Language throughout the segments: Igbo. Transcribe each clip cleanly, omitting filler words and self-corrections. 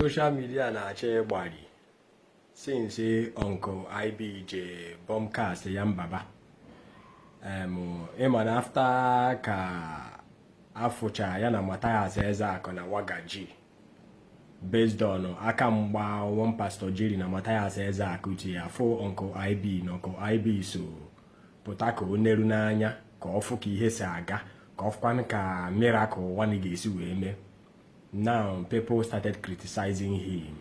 social media na-achọ ịgbari since Uncle IB je bombcast ya mbaba ịma after ka afụcha ya na Matthias Ezeaku na Wagaji based on aka mgba one pastor Jerry na Matthias Ezeaku ji afọ Uncle IB na Uncle IB so pụta ka o neru n'anya ka ọ fụ ka ihe si aga ka ọ fụkwanụ ka miracle one ga-esi wee mee. Now people started criticizing him.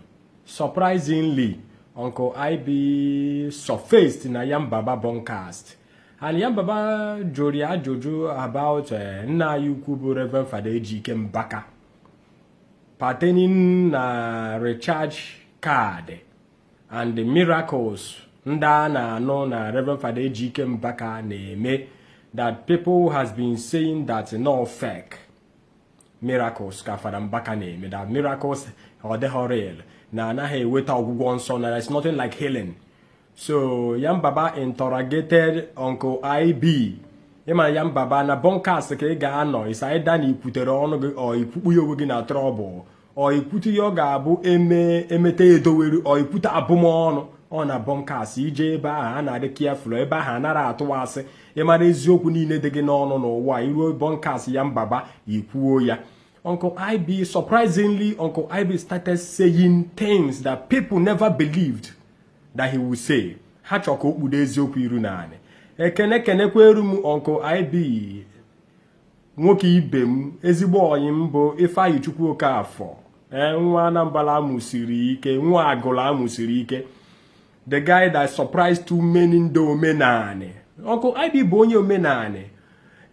Surprisingly, Uncle IB surfaced in a Yambaba bombcast. And Yambaba Joria Jojo about Nna Yukubu Reverend Father Ejike Mbaka pertaining recharge card and the miracles nda na no na Reverend Father Ejike Mbaka na-eme that people has been saying that no fake miracles ka Father Mbaka na-eme, that miracles are the real na anaghị eweta ọgwụgwọ nsọ na it's nothing like healing. So Yambaba interrogated Uncle IB. Ịma Yambaba na bombcast ka ị ga-anọ is either na ikwutere ọnụ gị o ikwukpu ya onwe gị na trouble o ikwute ya ọ ga-abụ emete edowere o ikwute abụmọnụ ọ na bombcast ije ebe ahụ a na-adị careful ebe ahụ anara atụwa asị ịmara eziokwu niile dị gị n'ọnụ n'ụwa iruo bombcast Yambaba ikwuo ya. Uncle IB, surprisingly, Uncle IB started saying things that people never believed that he would say. Ha chọka okpudo eziokwu iru naanị. Kenekweru m Uncle IB, nwoke ibe m, ezigbo ọyị m bụ Ifeanyi Chukwu Okafọ. Nwa Anambra amụsiri ike, nwa Agụla amụsiri ike. The guy that surprised too many ndị omenani. Uncle IB bụ onye omenani.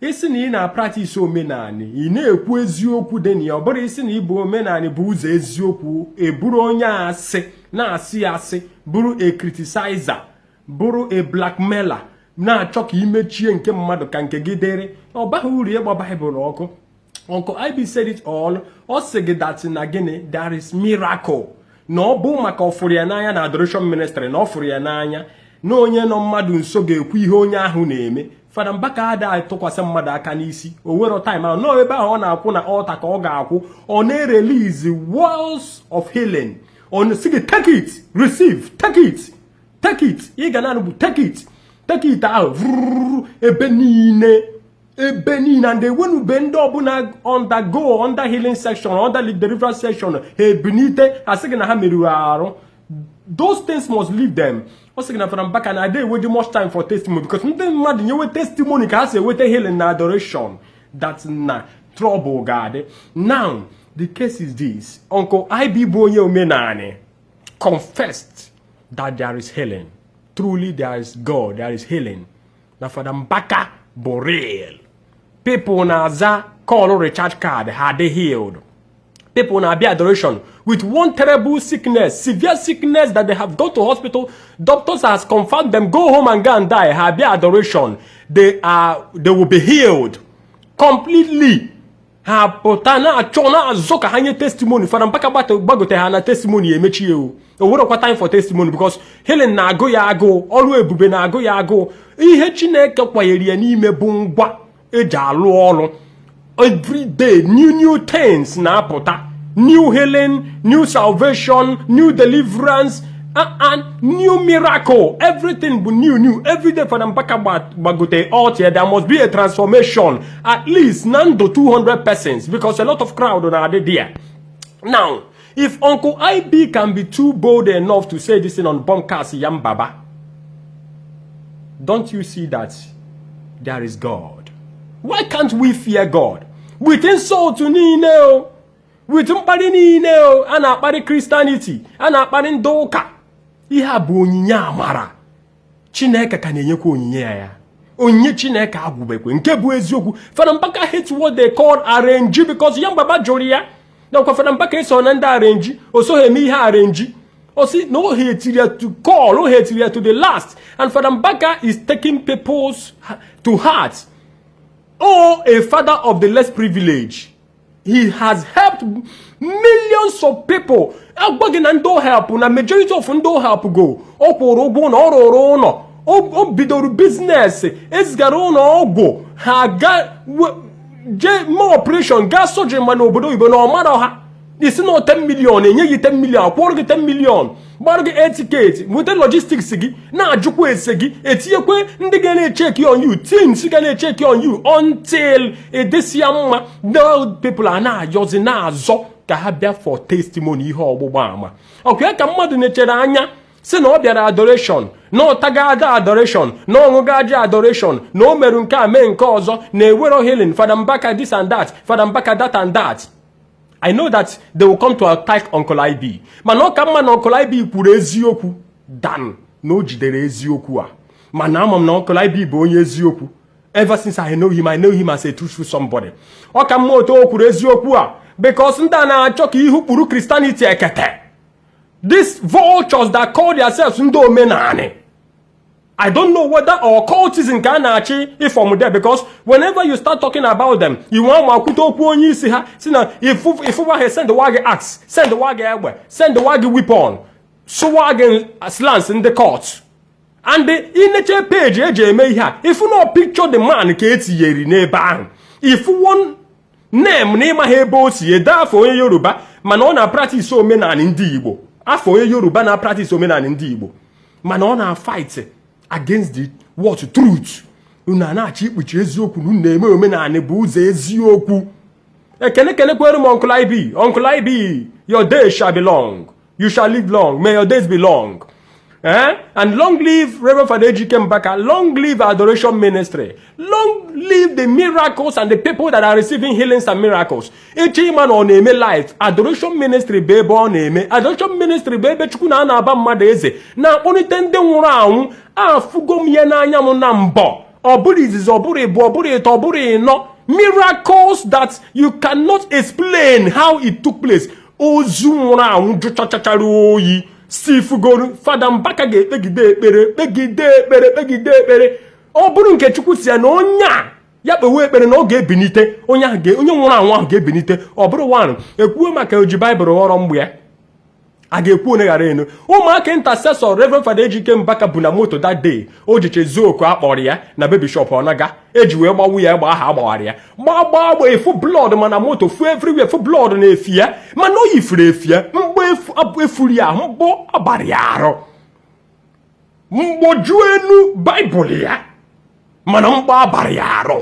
Isi na ị na-practice omenani, ị na-ekwu eziokwu dị na ya, ọ bụrụ isi na ị bụ omenani bụ ụzọ eziokwu, bụrụ onye asị, na-asị asị, bụrụ a criticizer, bụrụ a blackmailer, na-achọ ka imechie nke mmadụ ka nke gị dịrị, ọ baghị uru ịgba Bible ọkụ. Uncle IB said it all. Ọ sị gị that na gịnị, there is miracle. Na ọ bụ maka ọfụrụ ya n'anya na adoration ministry, na ọfụrụ ya n'anya na onye nọ mmadụ nso ga-ekwu ihe onye ahụ na-eme. Father Mbaka ada atụkwasị mmadụ aka n'isi o wero time ahụ no ebe ahụ ọ na-akwụ na altar ka ọ ga-akwụ ọ na-release walls of healing on sige take it receive take it ị ga na-anụ bụ take it ahụ ebe niile and ewenube ndị ọbụla under healing section under deliverance section ha ebunite asị gị na ha merụrụ arụ. Those things must leave them. Also, Father Mbaka na dey wait much time for testimony because ndị mmadụ nyewe testimony ka ha si eweta healing na adoration that na trouble God. Now the case is this: Uncle IB bụ onye omenani confessed that there is healing. Truly there is God, there is healing. Na Father Mbaka bụ real. People na aza call recharge card had they healed. People na be adoration with one terrible sickness, severe sickness that they have gone to hospital. Doctors has confirmed them go home and go and die. Have be adoration. They will be healed completely. Ha potana achona azoka hanye testimony. Father Mbaka bagote hana testimony emechi you. Owero kwa time for testimony because healing na ago ya ago, always bube na ago ya ago. Ihe Chineke kwayeri ya n'ime bụ ngwa eji alụ ọrụ. Every day, new things na apụta. New healing, new salvation, new deliverance, and new miracle. Everything but new. Every day for them bagote out here, there must be a transformation. At least none to 200 persons because a lot of crowd are there. Now, if Uncle IB can be too bold enough to say this thing on bombcast Yambaba, don't you see that there is God? Why can't we fear God? With insult to Nino, with mkpari niile a na-akpari Christianity, a na-akpari ndị ụka. Ihe a bụ onyinye amara. Chineke ka na-enyekwa onyinye ya. Onyinye Chineke agwụbekwe nke bụ eziokwu. Father Mbaka hates what they call RNG because Yambaba jụrụ ya. Na kwa Father Mbaka eso na ndị RNG, o so eme ihe RNG. O si no hate to call, no hate to the last. And Father Mbaka is taking people's to heart. Oh, a father of the less privileged. He has helped millions of people. Ndo help na majority of ndo help go. Okporo ụgwọ na ọrụ ụlọ. O bidoro business. Ezigara ụlọ ọgwụ. Ha ga je more operation ga surgery man obodo Igbo na ọmara ha. isi na 10 million enye gị 10 million kwụrụ gị 10 million gbara gị air ticket weta logistics gị na-ajụkwa ese gị etinyekwe ndị ga na-echeki on you teams ga na-echeki on you until edesi ya mma the people a na-ayọzi na-azọ ka ha bịa for testimony ihe ọgbụgba ama ọkwa ka mmadụ na-echere anya si na ọ bịara adoration na ọtaga ada adoration na ọṅụga aja adoration na o merụ nke a mee nke ọzọ na ewero healing Fada Mbaka this and that Fada Mbaka that and that. I know that they will come to attack Uncle IB. Mana ọ ka mma na Uncle IB kwuru eziokwu dan na o jidere eziokwu a. Mana ama m na Uncle IB bụ onye eziokwu. Ever since I know him as a truthful somebody. Ọ ka mma otu o kwuru eziokwu a because ndị a na-achọ ka ihu kpuru Christianity ekete. These vultures that call themselves ndị omenani. I don't know whether or cultism can actually from there because whenever you start talking about them, you want if we send the wag axe, send the wag egbe, send the wag weapon, so wag slants in the court. And the nature page if you not picture the man if you want name hebosi for Yoruba, manona practice so menan in Igbo. After Yoruba na practice so menan in Igbo. Manona fight against the what truth. Una na chi kpuchi eziokwu nu na-eme omenani bụ ụzọ eziokwu. Ekene kwere m Uncle IB. Uncle IB, your days shall be long. You shall live long. May your days be long. And long live Reverend Father Ejike Mbaka. Long live Adoration Ministry. Long live the miracles and the people that are receiving healings and miracles. Echi man on eme life. Adoration Ministry bebe on eme. Adoration Ministry bebe chukwu na aba mmadụ eze. Na onite ndị nwụrụ anwụ afugo m ihe n'anya m na mbọ. Ọ bụrụ izizi, ọ bụrụ ịbụ, ọ bụrụ ịtọ, ọ bụrụ ịnọ. Miracles that you cannot explain how it took place. Ozu nwụrụ anwụ jụchachachara oyi. Sifugoro Fada Mbaka ga-ekpegide ekpere ọ bụrụ nke Chukwu si ya na onye a ya kpewe ekpere na ọ ga-ebinite onye nwụrụ anwụ ahụ ga-ebinite ọ bụrụ nwaanyị ekwuo maka oji Baịbụl ghọrọ mgbe ya a ga-ekwu onye ghara enu ụmụaka intercessor Reverend Father Ejike Mbaka bụ na moto that day o jiche zuo oku akpọrọ ya na baby shop ọnaga eji wee gbawu ya egbe aha agbawara ya gbagba efu blood mana moto fu everywhere fu blood na-efi ya mana o yifere efi ya mgbe efuri ya mgbọ agbara ya arụ mgboju enu Bible ya mana mgbọ agbara ya arụ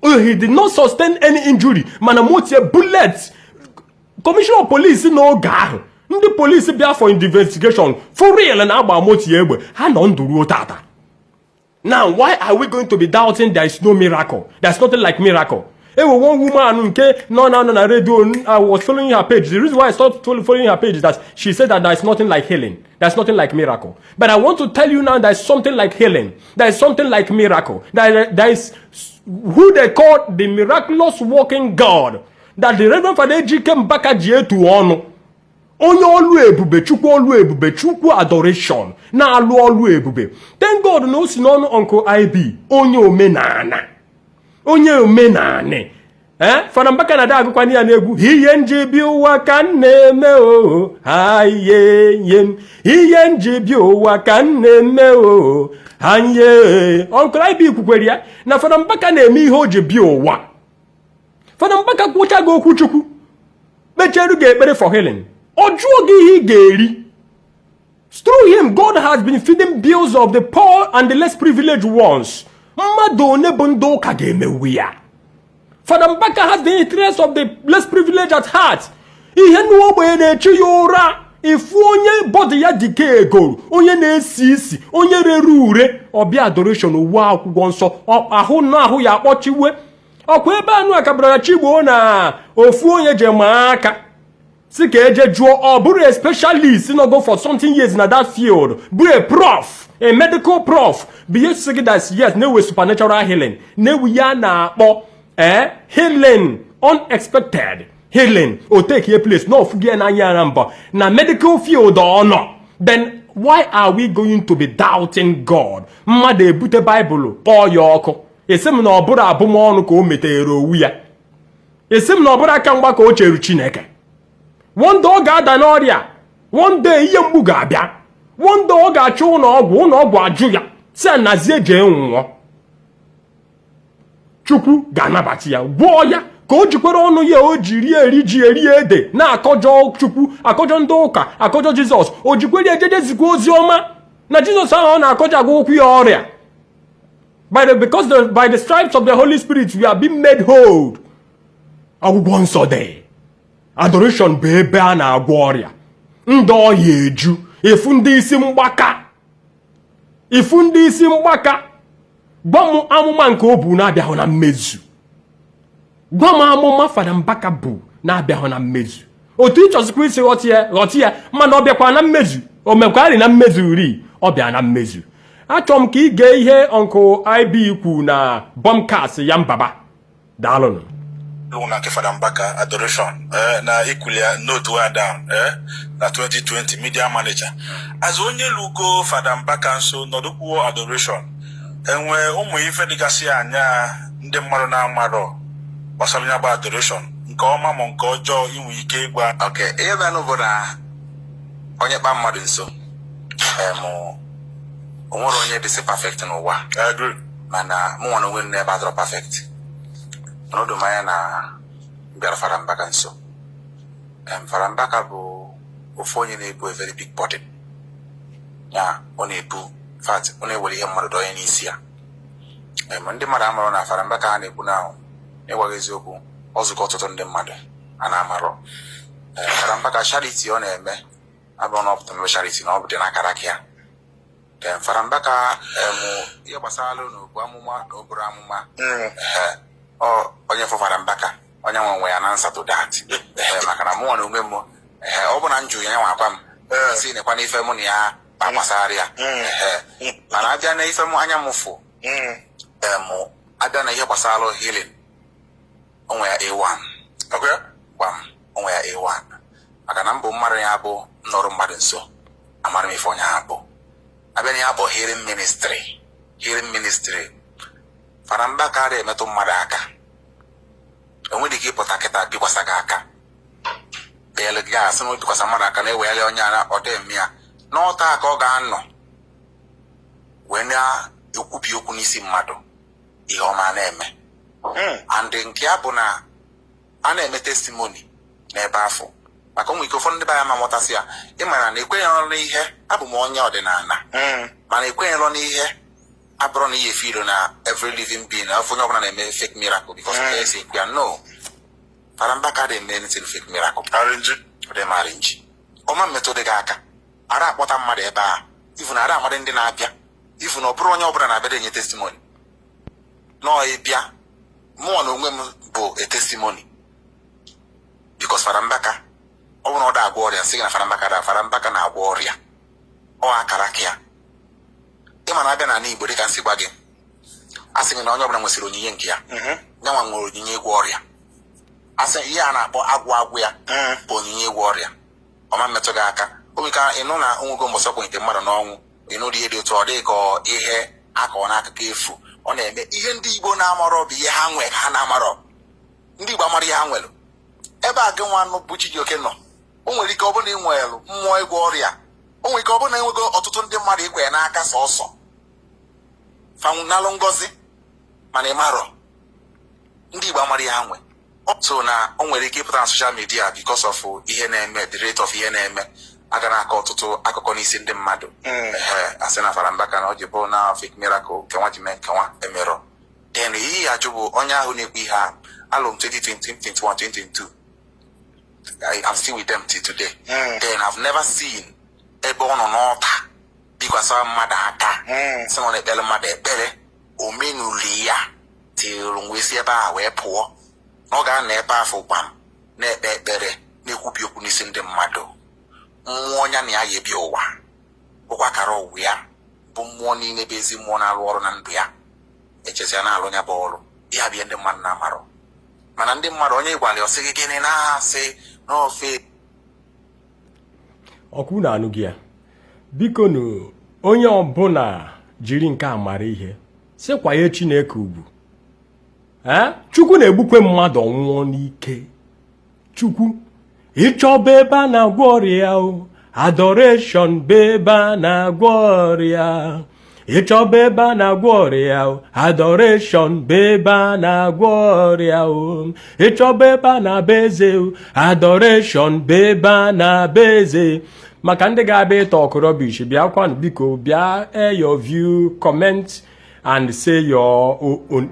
he did not sustain any injury mana motie bullet commissioner of police n'oge ahụ ndị police bịa for investigation for real na agba motie egbe ha nọ ndụ ruo tata. Now why are we going to be doubting there is no miracle? There's nothing like miracle. One woman nke no na radio, I was following her page. The reason why I stopped following her page is that she said that there is nothing like healing. There's nothing like miracle. But I want to tell you now there is something like healing. There is something like miracle. There is who they call the miraculous working God. That the Reverend Father Ejike Mbaka ji etu ọnụ. Onye olu ebube chukwu adoration na alụ olu ebube. Thank God na o si n'ọnụ Uncle IB onye omenani. Fada Mbaka na da agụkwa ya n'egwu ihe njibi ụwa ka na-eme o haye ihe njibi ụwa ka na-eme o haye. Uncle IB kwukwere ya na Fada Mbaka na-eme ihe o ji bi ụwa. Fada Mbaka kwucha gị okwu Chukwu kpecheru ga-ekpere for healing. Through him, God has been feeding bills of the poor and the less privileged ones. Father Mbaka has the interest of the less privileged at heart. If onye body ya dike ego, onye na-esi isi, onye rere ure, ọbịa adoration ụwa akwụkwọ nsọ, ahụ na ahụ ya akpọchiwe. Ọkwa ebe anụ akabrara chigbo na ofu onye jema aka. Si ka eje jụọ ọ bụrụ a specialist no go for something years in that field be a prof a medical prof be you say that yes no way supernatural healing no we ya na akpọ healing unexpected healing o take a place no fugie na anya mba na medical field or no then why are we going to be doubting God? Mmadụ ebute Bible kpọọ ya ọkụ esi m na ọ bụrụ abụmọnụ ka o metere owu ya esi m na ọ bụrụ aka mgba ka o cheru Chineke. One day ọ ga-ada n'ọrịa. One day ihe mgbu ga-abịa. One day ọ ga-achọ ụlọ ọgwụ ajụ ya. Si anazie jee nwụọ. Chukwu ga-anabata ya. Gwọọ ya ka o jikwere ọnụ ya o jiri eri ji eri ede na-akọjọ Chukwu akọjọ ndị ụka akọjọ Jizọs o jikwere ejeje zikwa ozi ọma na Jizọs ahụ ọ na-akọjọ agwa okwu ya ọrịa by the stripes of the Holy Spirit we are being made whole. Ọgwụgwọ nsọ dị adoration bụ ebe a na-agwọ ọrịa ndị ọya eju ifu ndị isi mgbaka gwa m amụma nke o bu na-abịahụ na mmezu gwa m amụma Fada Mbaka bụ na-abịahụ na mmezu otu ịchọzikwa isi ghọta ya mana ọ bịakwa na mmezu o mekwarị na mmezu ri ọ bịa na mmezu. Achọrọ m ka ị gee ihe Uncle IB kwu na Bombcast ya mbaba daalụnụ na nke Fada Mbaka adoration na ikulia note wa down na 2020 media manager as onye lugo Fada Mbaka nso nọdụkwuo adoration enwe ụmụ ife dịgasị anya ndị mmadụ na-amarọ gbasara ya bụ adoration nke ọma ma nke ọjọọ inwe ike ịgwa okay ihe bịa n'obodo na onye kpa mmadụ nso o nwere onye dịsị perfect n'ụwa mana mụ nwa na onwe m n'ebe adọrọ perfect n'ọdụ manya na bịara Fada Mbaka nso Fada Mbaka bụ ofu onye na-ebu a very big burden ya ọ na-ebu fact ọ na-ewere ihe mmadụ dọnye n'isi ya ndị mmadụ amarọ na Fada Mbaka a na-ekwu na n'ịgwaghị eziokwu ọzụkọ ọtụtụ ndị mmadụ a na-amarọ Fada Mbaka charity ọ na-eme abụrụ na ọpụta mebe charity na ọ bụ dị n'akara aka ya Fada Mbaka ihe gbasara n'okwu amụma na obere amụma onye fọ Fada Mbaka onye nwe ya na nsatụ dat maka na mụnwa na onwe m ọ bụ na njụ ya nwa akwa m si nekwa n'ife mụ na ya gbasara ya mana abịa na ife m anya m fụ abịa na ihe gbasara healing onwe ya A1 gwa m onwe ya A1 maka na mbụ mmadụ ya bụ nọrụ mmadụ nso amara m ife onye ha bụ abịa na ya bụ healing ministry Fada Mbaka adịghị emetụ mmadụ aka enweghị ike ịpụta kịta bikwasa gị aka bịala gị asị na bikwasa mmadụ aka na-ewegharị onye a ọ dị eme ya n'ọta aka ọ ga-anọ wee na-ekwubi okwu n'isi mmadụ ihe ọma na-eme and nke ya bụ na a na-eme testimony n'ebe afọ maka ụmụ ike ụfọdụ ndị be ya ma mụtasị ya ịmara na ekwenyerọ n'ihe abụ m onye ọdịnala mana ekwenyerọ n'ihe abụrụ na ihe filo na every living being na onye ọbụla na-eme fake miracle because of esi ekwe ya no Fada Mbaka dị eme anything fake miracle arrange ọma mmetụdị gị aka ara akpọta mmadụ ebe a ifu na ara amadị ndị na-abịa ifu na ọ bụrụ onye ọbụla na-abịa enye testimony nọọ ịbịa mụnwa na onwe m bụ a testimony because Fada Mbaka ọ bụrụ na ọ da agwọ ọrịa sị gị na Fada Mbaka na-agwọ ọrịa ọ akara aka ya ịma na abịa n'ala Igbo dịka nsị gwa gị a sị gị na onye ọbụla nwesịrị onyinye nke ya nyanwa nwere onyinye ịgwọ ọrịa asị ihe a na-akpọ agwụ ya bụ onyinye ịgwọ ọrịa ọma mmetụ gị aka omeka ịnụ na onwego mbọsọ kwenyete mmadụ n'ọnwụ ịnụ dị ihe dị otu ọ dịghị ka ihe akọ n'akụkọ efu ọ na-eme ihe ndị Igbo na-amarọ bụ ihe ha nwe ka ha na-amarọ ndị Igbo amara ihe ha nwere ebe a gị nwa anụ bụ Chijioke nọ o nwere ike ọ bụrụ na ị nwere mmụọ ịgwọ ọrịa o nwere ike ọ bụrụ na enwego ọtụtụ ndị mmadụ ikwe n'aka sọsọ fanwụnalụ ngozi mana ịmarọ ndị Igbo amara ihe ha nwe so na o nwere ike ịpụta na social media because of ihe na-eme the rate of ihe na-eme aga na-akọ ọtụtụ akụkọ n'isi ndị mmadụ asị na Fada Mbaka na ọ ji bụ na fake miracle nke nwa ji mee nke nwa emerọ then iyi ya jụ bụ onye ahụ na-ekwu ihe a alụm 2020 2021 2022 I'm still with them till today then I've never seen ebe ọ nọ n'ọta bikwasa mmadụ aka sị na ọ na-ekpere mmadụ ekpere omenuli ya tiru ngwesi ebe a wee pụọ na ọ ga-anọ ebe afọ gbam na-ekpe ekpere na-ekwubi okwu n'isi ndị mmadụ mmụọ ọnya na ya ya ebi ụwa ụkwa kara ụwa ya bụ mmụọ niile bụ ezi mmụọ na-arụ ọrụ na ndụ ya echezia na-alụ ya bụ ọrụ ya bụ ndị mmadụ na-amarọ mana ndị mmadụ onye ịgwali ọsị gị gịnị na-asị n'ofe ọkụ na-anụ gị ya biko na onye ọbụla jiri nke a mara ihe sịkwanye Chineke ugwu Chukwu na-egbukwe mmadụ ọnwụọ n'ike Chukwu ịchọba ebe a na-agwọ ọrịa adoration bụ ebe a na-agwọ ọrịa ịchọba ebe a na-agwọ ọrịa adoration bụ ebe a na-agwọ ọrịa ịchọba ebe a na-aba eze adoration bụ ebe a na-aba eze. Maka ndị ga-abịa ịta ọkụrọbish, bịa kwanụ biko bịa air your view, comment and say your own